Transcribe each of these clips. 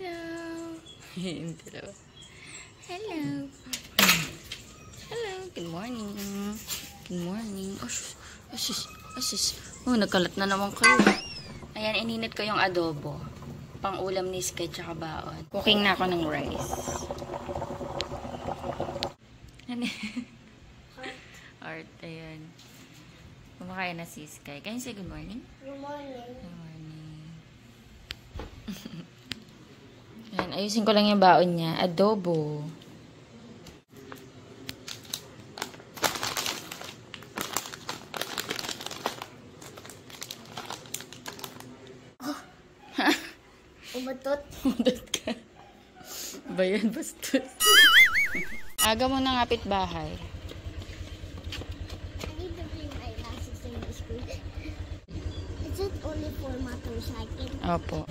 Hello. Yung dalawa. Hello. Hello. Good morning. Good morning. Asus. Oh, nagkalat na naman kayo. Ayan, ininit ko yung adobo. Pang ulam ni Sky tsaka baon. Cooking na ako ng rice. Ano? Art, ayan. Kumakain na si Sky. Can you say good morning? Good morning. Good morning. Ayan, ayusin ko lang yung baon niya. Adobo. Umatot. Umatot ka. Ba yan, bastos? Aga mo ng kapitbahay. I need to bring my glasses in the school. Is it only for motorcycle? Opo.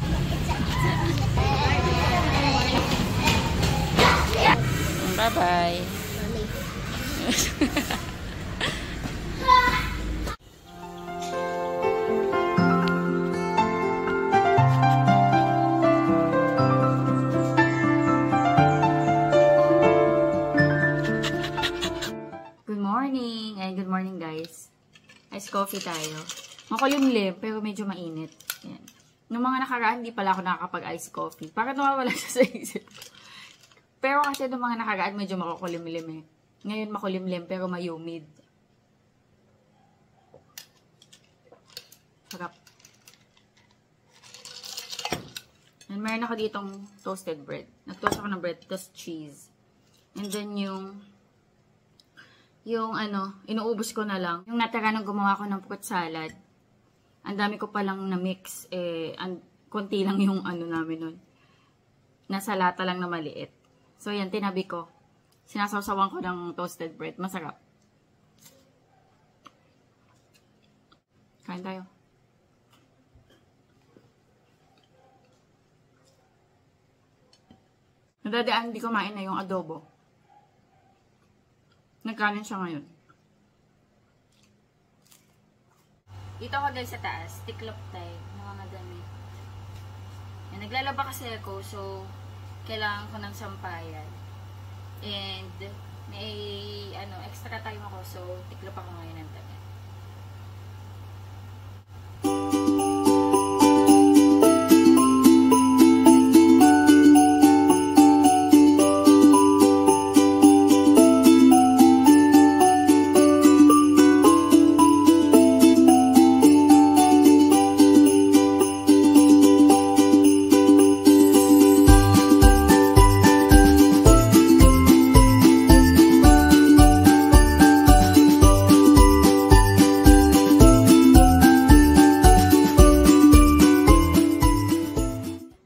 Bye-bye. Good morning guys. Ice coffee tayo. Makulimlim pero medyo mainit. Yan. Noong mga nakaraan, hindi pala ako nakakapag-ice coffee. Parang nawawala siya sa isip ko. Pero kasi noong mga nakaraan, medyo makukulimlim eh. Ngayon makulimlim pero may-humid. Sarap. And meron ako ditong toasted bread. Nag-toast ako ng bread, toast cheese. And then yung inuubos ko na lang. Yung natira nung gumawa ko ng fruit salad, ang dami ko palang na-mix. Konti lang yung namin nun. Nasa lata lang na maliit. So, yan, tinabi ko. Sinasawsawan ko ng toasted bread. Masarap. Kain tayo. Nadadaan, hindi kumain na yung adobo. Nagkanin siya ngayon. Dito ako guys sa taas. Tiklop tayo. Mga damit. Naglalaba kasi ako. So, kailangan ko ng sampayan. And, may extra time ako. So, tiklop ako ngayon ng damit.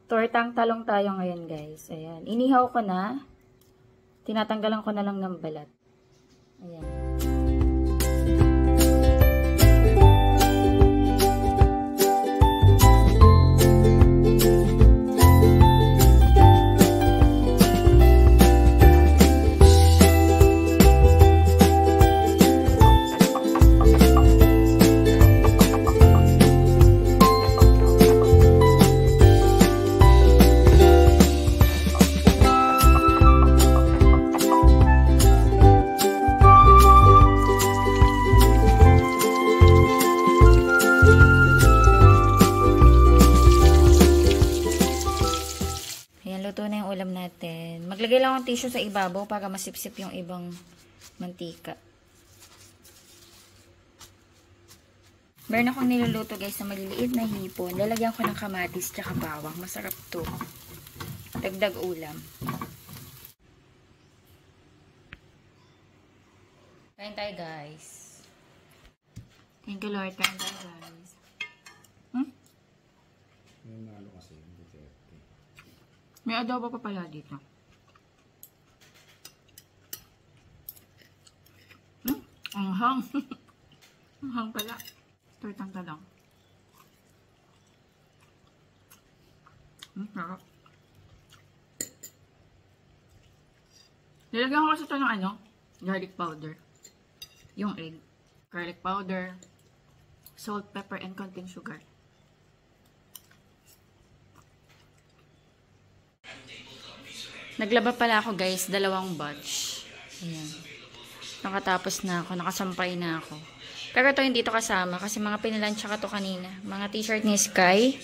Tortang talong tayo ngayon guys. Ayan. Inihaw ko na. Tinatanggalan ko na lang ng balat. Ayan. Luto na yung ulam natin. Maglagay lang ng tissue sa ibabaw para masipsip yung ibang mantika. Meron akong niluluto guys na maliliit na hipon. Lalagyan ko ng kamatis tsaka bawang. Masarap to. Dagdag ulam. Kain tayo guys. Thank you Lord. Kain tayo guys. May malo kasi. May adobo pa pala dito. Anghang. Anghang pala. Tortang talong. Sarap. Nilagyan ko kasi ito ng garlic powder. Yung egg. Garlic powder. Salt, pepper, and konting sugar. Naglaba pala ako guys, 2 batch. Ayan. Nakatapos na ako, nakasampay na ako. Pero ito hindi ito kasama kasi mga pinalansya ka to kanina. Mga t-shirt ni Sky.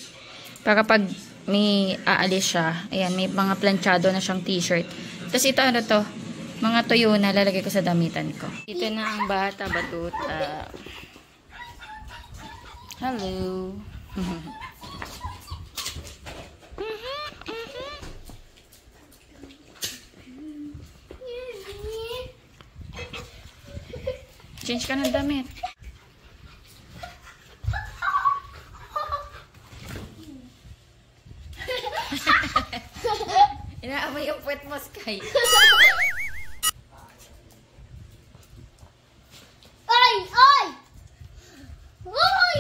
Para pag may aalis siya, ayan, may mga planchado na siyang t-shirt. Tapos ito ano to, mga tuyo na lalagay ko sa damitan ko. Ito na ang bata, batuta. Hello. Change ka ng damit. Inaamoy yung puwet mo, Sky. Ay! Ay! Ay!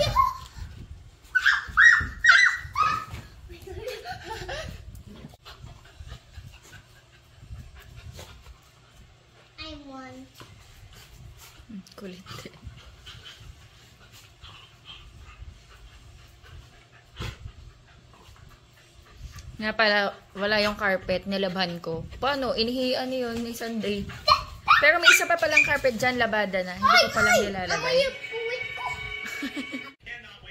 I won. Kulit. Nga pala, wala yung carpet, nilabhan ko. Paano? Inihian yun ni Sunday. Pero may isa pa palang carpet dyan, labada na. Hindi ko palang nilalagay.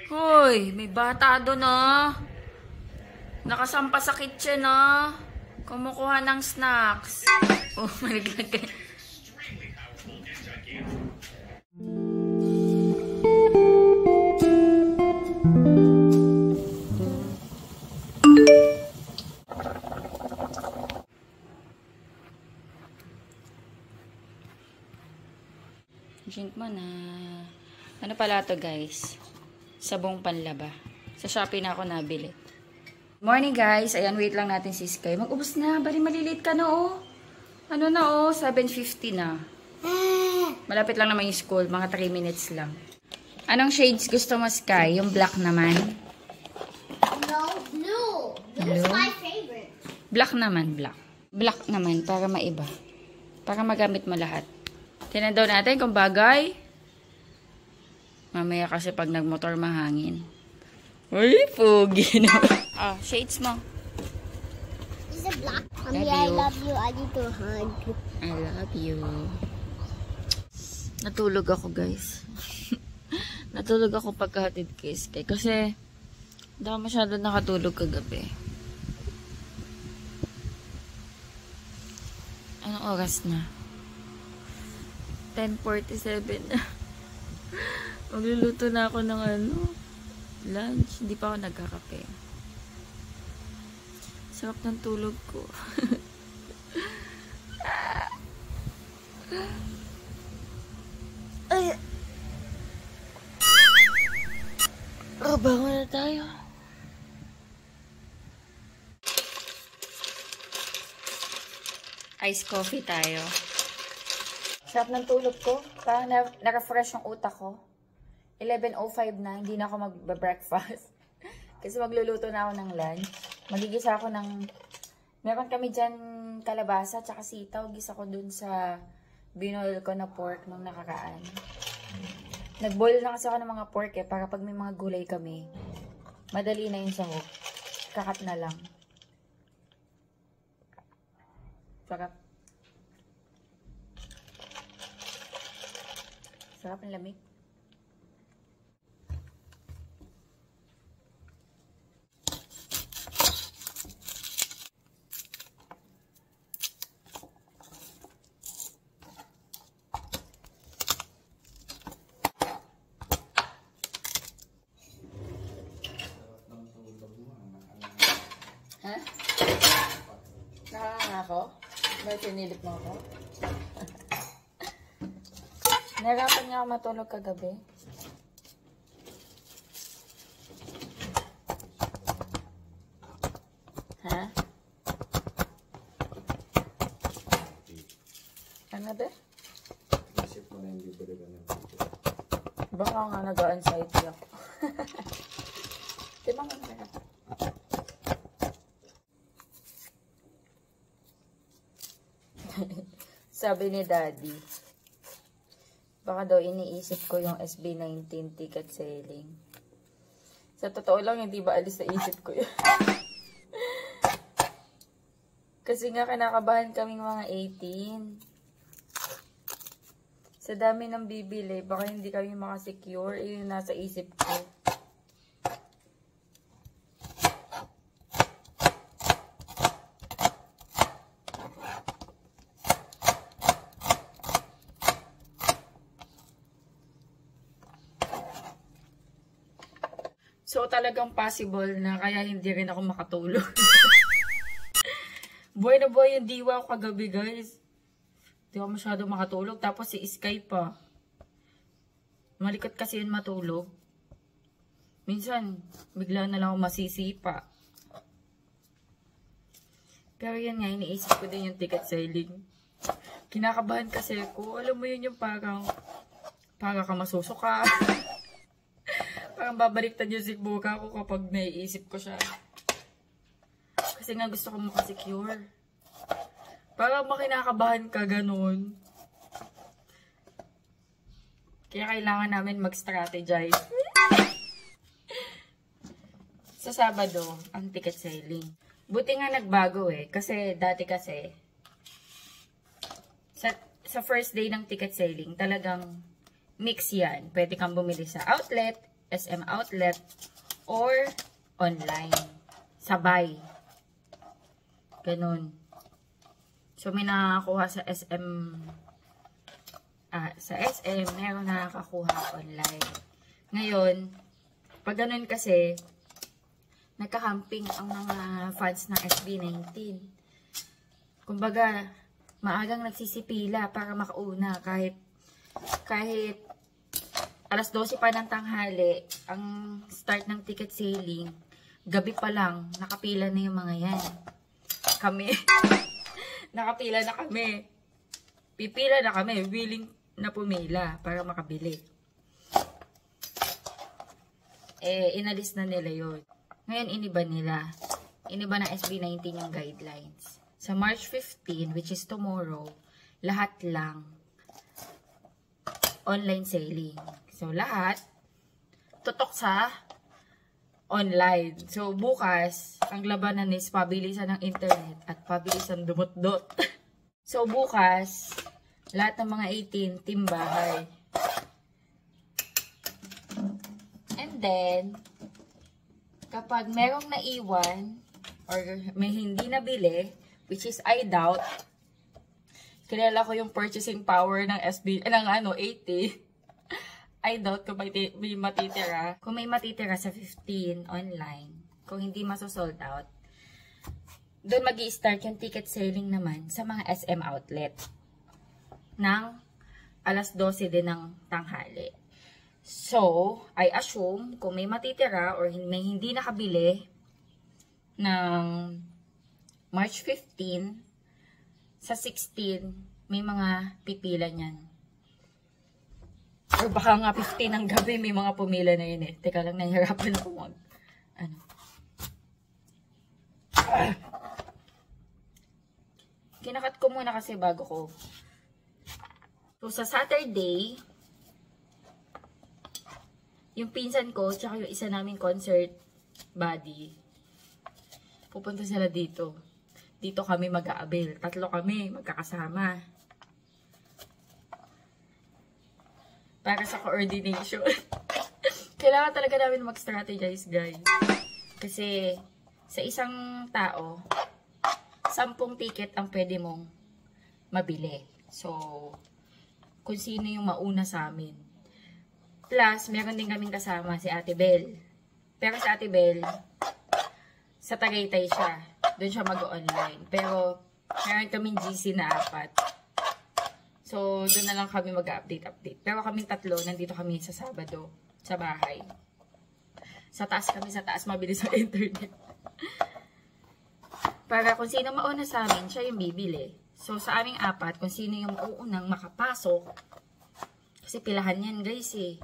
Hoy, may bata doon ah. Nakasampa sa kitchen ah. Kumukuha ng snacks. Oh, malaglag. Drink mo na. Ano pala to guys? Sabong panlaba. Sa Shopee na ako nabili. Morning guys. Ayan, wait lang natin si Sky. Mag-ubos na. Bali maliliit ka na oh. Ano na oh? 7:50 na. Malapit lang naman yung school. Mga 3 minutes lang. Anong shades gusto mo, Sky? Yung black naman? No, blue. Blue's my favorite. Black naman, black. Black naman, para maiba. Para magamit mo lahat. Tingnan daw natin kung bagay. Mamaya kasi pag nagmotor mahangin. Uy, pogi na. Ah, shades mo. Is it black? Love I you. love you. I need to hug. I love you. Natulog ako, guys. Natulog ako pagkahatid kay Sky. Kasi, hindi ako masyado nakatulog kagabi. Anong oras na? 10:47 na. Magluluto na ako ng lunch. Hindi pa ako nagkakape. Sarap ng tulog ko. Ay! Bangon na tayo. Ice coffee tayo. Sarap ng tulog ko. Parang na-refresh yung utak ko. 11:05 na, hindi na ako mag-breakfast. Kasi magluluto na ako ng lunch. Magigisa ako ng... Meron kami dyan kalabasa tsaka sitaw. Gisa ko dun sa binoil ko na pork nung nakaraan. Nag-boil na kasi ako ng mga pork para pag may mga gulay kami, madali na yung sahog. Kakat na lang. Sarap. Sarap ng lamig. Ha? Nakakanga ako? Bakit sinilip mo ako? Nahirapan niya ako matulog kagabi. Ha? Ano ba? Isip mo na yung libre ka ng video. Baka nga nag-anxiety ako. Diba nga nga? Sabi ni Daddy, baka daw iniisip ko yung SB19 ticket selling. Sa totoo lang, hindi ba alis sa isip ko yun? Kasi nga kinakabahan kaming mga 18. Sa dami ng bibili, baka hindi kami makasecure. Yun yung nasa isip ko. So, talagang possible na kaya hindi rin ako makatulog. Buhay na buhay yung diwa ko kagabi, guys. Hindi ako masyado makatulog. Tapos si Sky pa. Malikot kasi yun matulog. Minsan, bigla na lang ako masisipa. Pero yan nga, iniisip ko din yung ticket selling. Kinakabahan kasi ako. Alam mo yun yung parang ka masusuka. Parang babaliktad yung sigbuka ko kapag naiisip ko siya. Kasi nga gusto ko makasecure. Parang makinakabahan ka ganun. Kaya kailangan namin mag-strategize. Sa Sabado, ang ticket selling. Buti nga nagbago eh. Kasi dati kasi, sa first day ng ticket selling, talagang mix yan. Pwede kang bumili sa outlet, SM outlet, or online. Sabay. Ganun. So, may nakakuha sa SM, meron nakakakuha online. Ngayon, pag ganun kasi, nagka-camping ang mga fans ng SB19. Kumbaga, maagang nagsisipila para makauna kahit alas 12 pa ng tanghali, ang start ng ticket selling, gabi pa lang, nakapila na yung mga yan. Kami, nakapila na kami. Pipila na kami, willing na pumila para makabili. Inalis na nila yun. Ngayon, iniba nila. Iniba ng SB19 yung guidelines. Sa March 15, which is tomorrow, lahat lang online selling. So, lahat tutok sa online. So, bukas, ang labanan is pabilisan ng internet at pabilisan dumot-dot. So, bukas, lahat ng mga 18, team bahay. And then, kapag merong naiwan or may hindi nabili, which is I doubt, kilala ko yung purchasing power ng ng 80. I doubt kung may matitira. Kung may matitira sa 15 online, kung hindi masosold out, doon magi-start yung ticket selling naman sa mga SM outlet ng alas 12 din ng tanghali. So, I assume kung may matitira or may hindi nakabili ng March 15, sa 16, may mga pipila niyan. Or baka nga 15 ng gabi, may mga pumila na yun eh. Teka lang, nahihirapan ako mag... Kinakat ko muna kasi bago ko. So, sa Saturday, yung pinsan ko, tsaka yung isa naming concert buddy, pupunta sila dito. Dito kami mag-aabil. 3 kami, magkakasama. Para sa coordination. Kailangan talaga namin mag-strategize, guys. Kasi, sa isang tao, 10 ticket ang pwede mong mabili. So, kung sino yung mauna sa amin. Plus, meron din kaming kasama, si Ate Bel. Pero si Ate Bel, sa Tagaytay siya. Doon siya mag-online. Pero, meron kaming GC na 4. So, doon na lang kami mag-update. Pero kaming 3, nandito kami sa Sabado, sa bahay. Sa taas kami, mabilis ang internet. Para kung sino mauna sa amin, siya yung bibili. So, sa aming 4, kung sino yung mauunang makapasok, kasi pilahan yan, guys eh.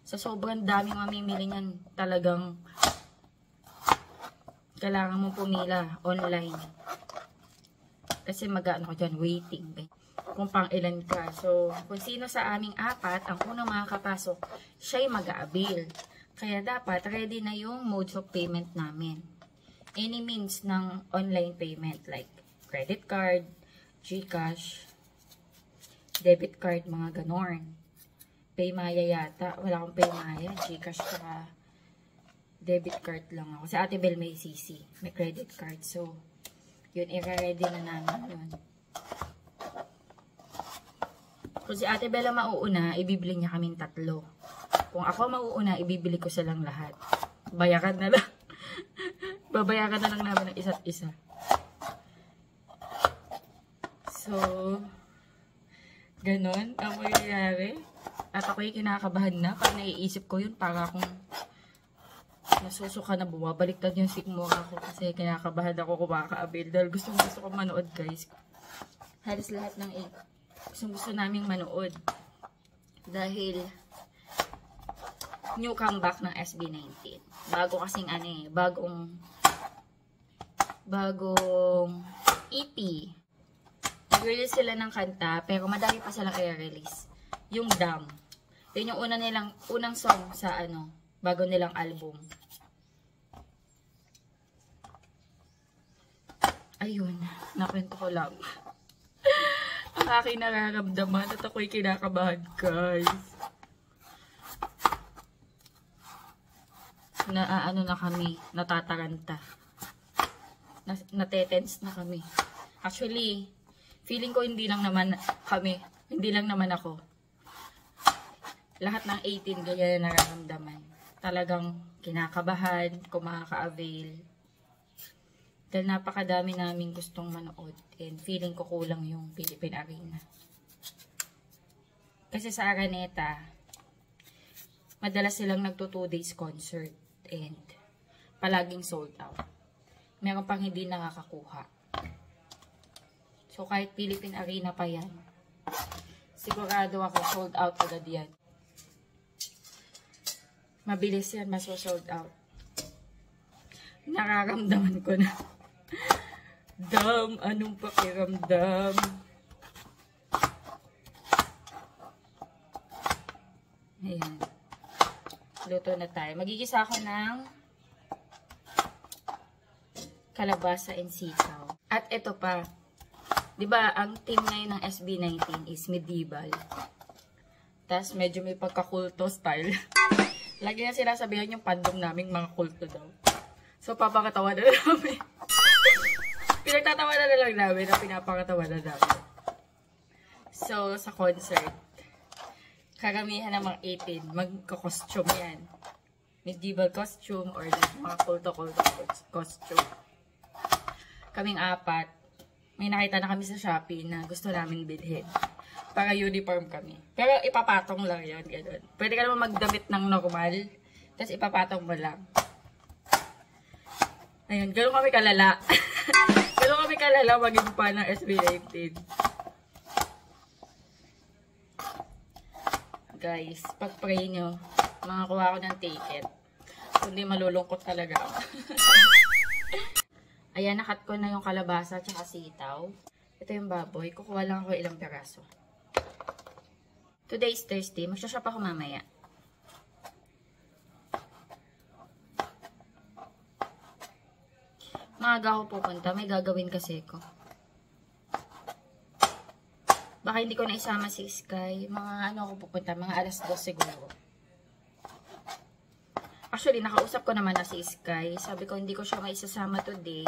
So, sobrang daming mamimili niyan. Talagang, kailangan mong pumila online. Kasi mag-ano ko dyan, waiting. Kung pang ilan ka. So, kung sino sa aming 4, ang unang makakapasok, siya'y mag-aabil. Kaya dapat, ready na yung modes of payment namin. Any means ng online payment, like credit card, GCash, debit card, mga ganon. Paymaya yata. Wala akong Paymaya. GCash saka debit card lang ako. Si Ate Bel may CC. May credit card. So, yun, i-ready na namin yun. Kung si Ate Bel ang mauuna, ibibili niya kaming 3. Kung ako mauuna, ibibili ko silang lahat. Bayaran na lang. Babayaran na lang namin ng isa't isa. So, ganon ang mangyayari. At ako'y kinakabahan na. Pag naiisip ko yun, para akong nasusuka na bumabaliktad yung sikmura ko. Kasi kinakabahan ako kumaka-avail. Dahil gusto ko manood, guys. Halos lahat ng gusto naming manood. Dahil new comeback ng SB19. Bago kasing bagong EP. Nag-release sila ng kanta, pero madami pa silang i-release. Yung Dam. Yun yung unang song sa bago nilang album. Ayun, nakwento ko lang. Ang aking nararamdaman at ako'y kinakabahan, guys. Na kami, natataranta. Natetense na kami. Actually, feeling ko hindi lang naman ako. Lahat ng 18 ganyan na nararamdaman. Talagang kinakabahan, kung makaka-avail. Dahil napakadami namin gustong manood. And feeling ko kulang yung Philippine Arena. Kasi sa Araneta, madalas silang nagto 2 days concert. And palaging sold out. Meron pang hindi nakakakuha. So kahit Philippine Arena pa yan, sigurado ako sold out agad yan. Mabilis yan, maso-sold out. Nararamdaman ko na. Dam, anong pakiramdam? Ayan. Luto na tayo. Magigisa ako ng kalabasa and sitaw. At ito pa. Diba, ang team ngayon ng SB19 is medieval. Tapos medyo may pagkakulto style. Lagi na sinasabihan yung fandom naming mga kulto daw. So, papakatawa na namin. Pinagtatawa na lang namin na pinapakatawa na namin. So, sa concert, karamihan ng mga 18, magka-costume yan. Medieval costume or mga kulto-kulto costume. Kaming 4, may nakita na kami sa Shopee na gusto namin bilhin. Para uniform kami. Pero ipapatong lang yun, gano'n. Pwede ka naman magdamit ng normal, tapos ipapatong mo lang. Ayun, gano'n kami kalala. Gano'n kami kalala maging pa ng SB19. Guys, pag-pray nyo, makakuha ko ng ticket. Kundi malulungkot talaga ako. Ayan, nakat ko na yung kalabasa at sitaw. Ito yung baboy. Kukuha lang ako ilang peraso. Today is Thursday. Magsashop ako mamaya. Maaga ako pupunta. May gagawin kasi ko. Baka hindi ko na isama si Sky. Mga ako pupunta. Mga alas 2 siguro. Actually, nakausap ko naman na si Sky. Sabi ko, hindi ko siya maisasama today.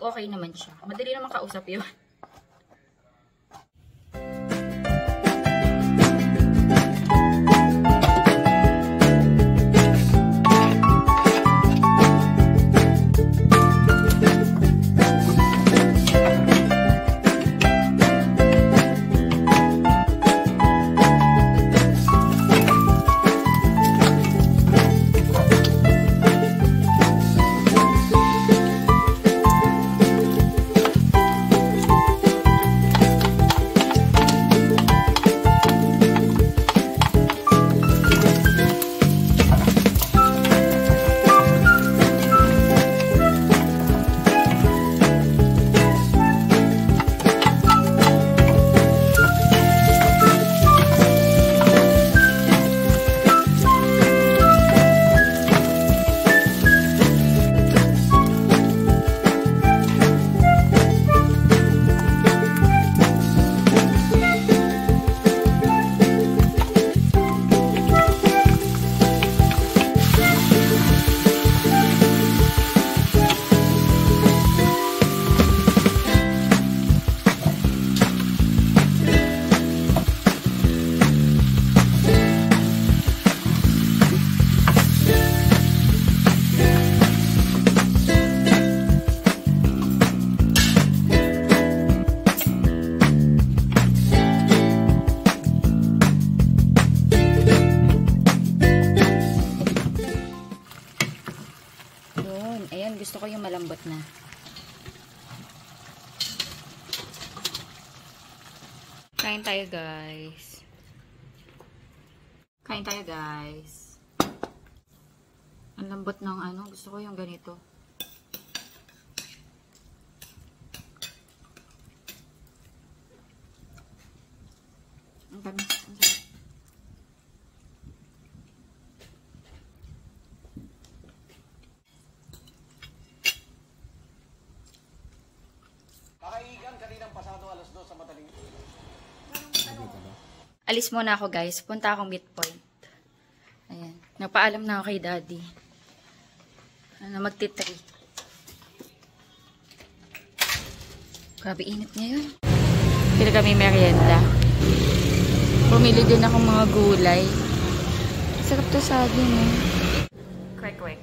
Okay naman siya. Madali naman kausap yun. Gusto ko yung malambot na. Kain tayo, guys. Kain tayo, guys. Ang lambot ng ano. Gusto ko yung ganito. Ang tamis. Ang sarap. Kakaigan kaninang pasado alas 2 sa madaling. Alis muna ako, guys. Punta akong midpoint. Ayan. Nagpaalam na ako kay daddy. Magti-3. Grabe init ngayon. Pero kami merienda. Bumili din ako mga gulay. Sarap to saging, eh. Kwek-kwek.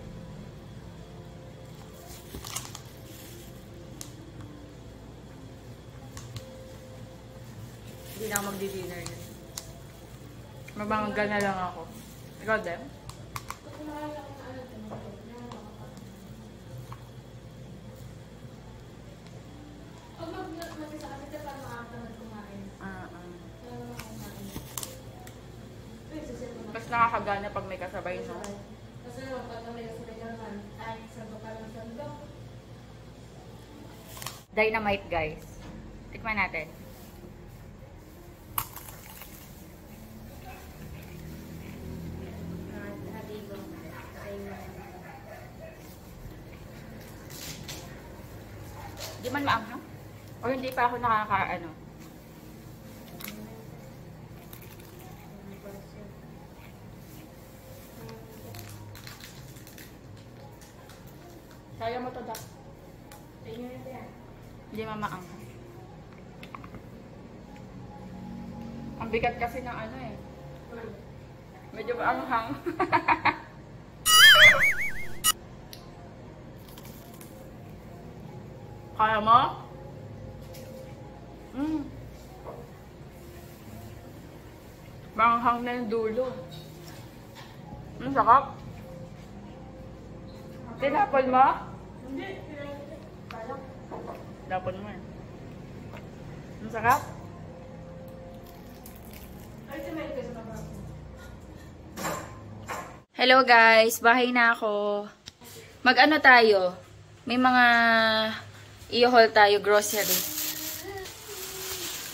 Hindi na ako magdi-dinner yun. Mabanggal na lang ako. Ikaw din? Mas nakakagana pag may kasabay, no? Dynamite, guys. Tikman natin. Di man maanghang? O hindi pa ako nakakaano? Kaya mo to, Dak. Hindi mamaanghang. Ang bigat kasi ng ano eh. Medyo maanghang. Kaya mo? Maanghang na yung dulo. Ang sakap. Tinapon mo? Hindi. Tinapon mo eh. Ang sakap? Hello guys, bahay na ako. Mag-ano tayo? May mga i-haul tayo, grocery.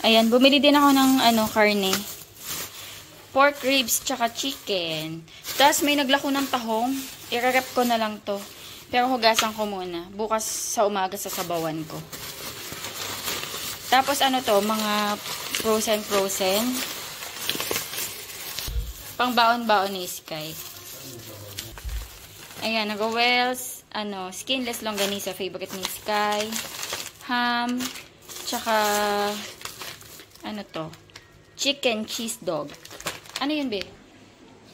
Ayan, bumili din ako ng karne. Pork ribs tsaka chicken. Tapos may naglako ng tahong. I-rep ko na lang to. Pero hugasan ko muna. Bukas sa umaga sa sabawan ko. Tapos ano to, mga frozen. Pang baon-baon ni Sky. Ayan, nag-wells, skinless longganisa, favorite ni Sky. Ham, tsaka, chicken cheese dog. Ano yun, be?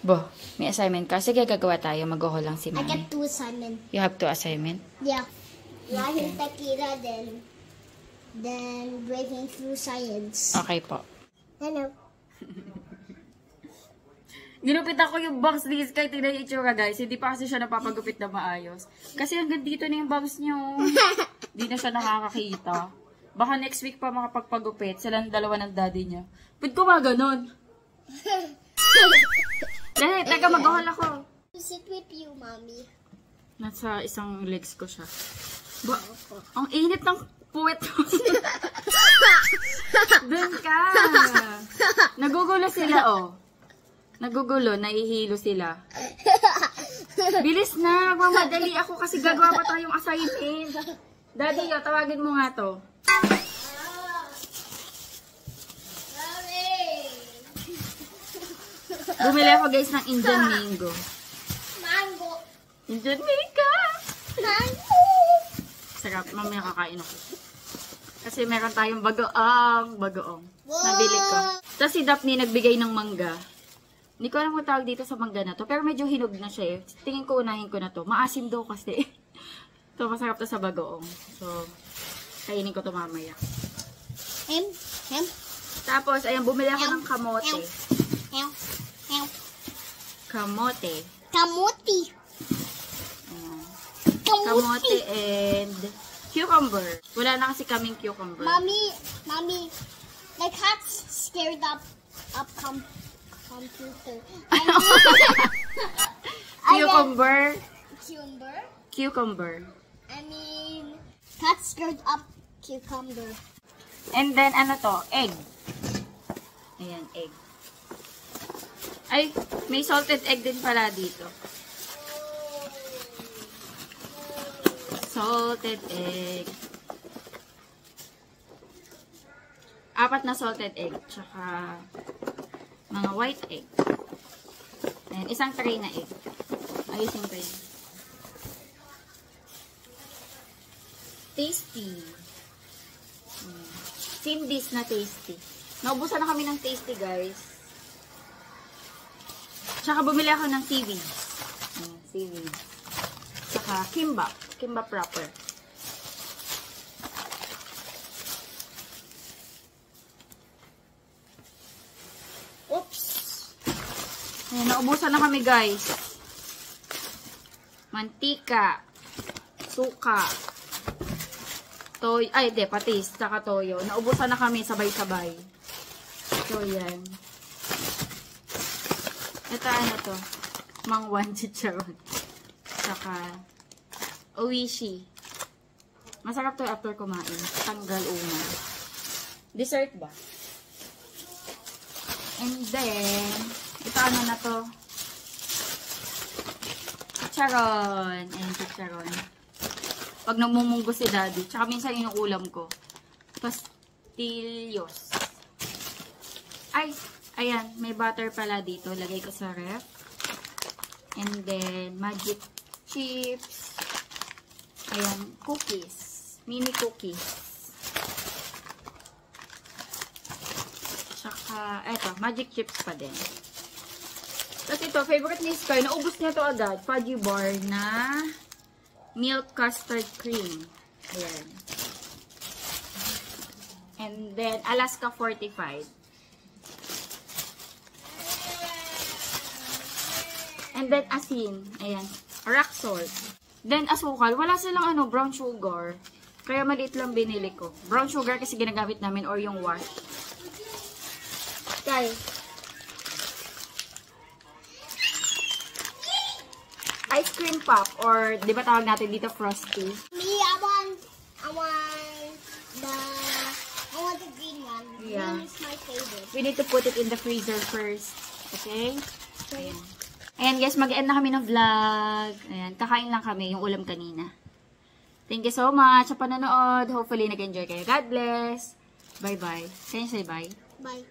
Bo, may assignment ka. Sige, gagawa tayo. Mag-go lang si I Mami. get 2 assignments. You have 2 assignment? Yeah. Writing tequila, then breaking through science. Okay po. Hello. Ginupit ako yung bangs ni Sky. Tingnan yung itsura, guys. Hindi pa kasi siya napapagupit na maayos. Kasi hanggang dito na yung bangs niyo. Hindi na siya nakakakita. Baka next week pa makapagpagupit. Silang dalawa ng daddy niya. Ba't ko ba ganun? Dahil, taga mag-ahol ako. To sit with you, mommy. Nasa isang legs ko siya. Ba, ang init ng puwet ko. Doon ka. Nagugulo sila, oh. Nagugulo, nahihilo sila. Bilis na, magmamadali ako kasi gagawa pa tayong assignment. Daddy, tawagin mo nga to. Bumili ako guys ng Indian mango. Mango. Indian mango! Mango. Sarap, mamaya kakain ako. Kasi meron tayong bagoong. Nabili ko. Tapos si Daphne nagbigay ng mangga. Hindi ko alam kung tawag dito sa mangga na to. Pero medyo hinog na siya eh. Tingin ko unahin ko na to. Maasim daw kasi. So, masarap to sa bagoong. So, kainin ko to mamaya. Tapos, ayan, bumili ako ng kamote. Kamote. Kamuti. Ayan. kamote, and cucumber. Wala na kasi kaming cucumber. Mommy, the cat's scared up computer. Cucumber. Cucumber. I mean, cat's scared up cucumber. And then, ano to? Egg. Ayan, egg. Ay, may salted egg din pala dito. Salted egg. 4 na salted egg. Tsaka, mga white egg. Ayan, isang tray na egg. Ayusin ko yun. Tasty. Cindy's na tasty. Naubusan na kami ng tasty, guys. Tsaka bumili ako ng seaweed. Ayan, seaweed. Tsaka kimbap. Kimbap wrapper. Oops! Ayan, naubusan na kami, guys. Mantika. Suka. Toy, ay, de, patis, tsaka toyo. Naubusan na kami sabay-sabay. So, yan. Ito, ano to? Mangwan chicharon. Tsaka, oishi. Masarap to after kumain. Tanggal una. Dessert ba? And then, ito ano na to? Chicharon. Ayan, chicharon. Pag namumunggo si daddy. Tsaka minsan inuulam ko. Pastillos. Ay, ayan. May butter pala dito. Lagay ko sa ref. And then, magic chips. Ayan, cookies. Mini cookies. Tsaka, eto, magic chips pa din. Tapos ito, favorite ni Sky. Naubos niya to agad. Fudgy bar na milk custard cream. Ayan. And then, Alaska 45. And then, asin. Ayan. Rock salt. Then, asukal. Wala silang brown sugar. Kaya maliit lang binili ko. Brown sugar kasi ginagamit namin or yung wash. Kay. Ice cream pop or di ba tawag natin dito frosty? Me, I want the green one. Yeah. Green is my favorite. We need to put it in the freezer first. Okay? Ayan. Ayan guys, mag-end na kami ng vlog. Ayan, kakain lang kami yung ulam kanina. Thank you so much sa panonood. Hopefully nag-enjoy kayo. God bless. Bye-bye. Can you say bye? Bye.